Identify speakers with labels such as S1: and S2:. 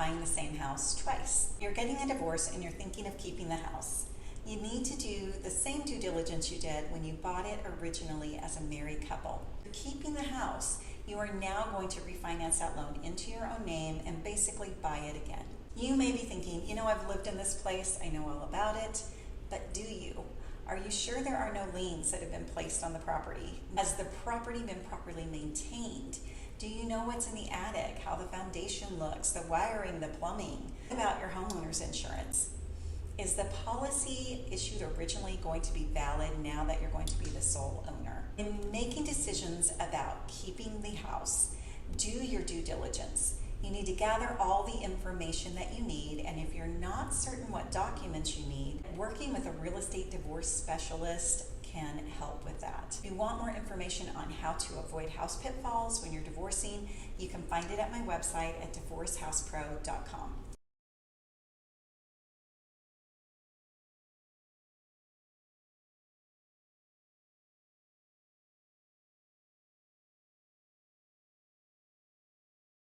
S1: buying the same house twice. You're getting a divorce and you're thinking of keeping the house. You need to do the same due diligence you did when you bought it originally as a married couple. You're keeping the house, you are now going to refinance that loan into your own name and basically buy it again. You may be thinking, I've lived in this place, I know all about it, but do you? Are you sure there are no liens that have been placed on the property? Has the property been properly maintained? Do you know what's in the attic, how the foundation looks, the wiring, the plumbing? What about your homeowner's insurance? Is the policy issued originally going to be valid now that you're going to be the sole owner? In making decisions about keeping the house, do your due diligence. You need to gather all the information that you need, and if you're not certain what documents you need, working with a real estate divorce specialist can help with that. If you want more information on how to avoid house pitfalls when you're divorcing, you can find it at my website at divorcehousepro.com.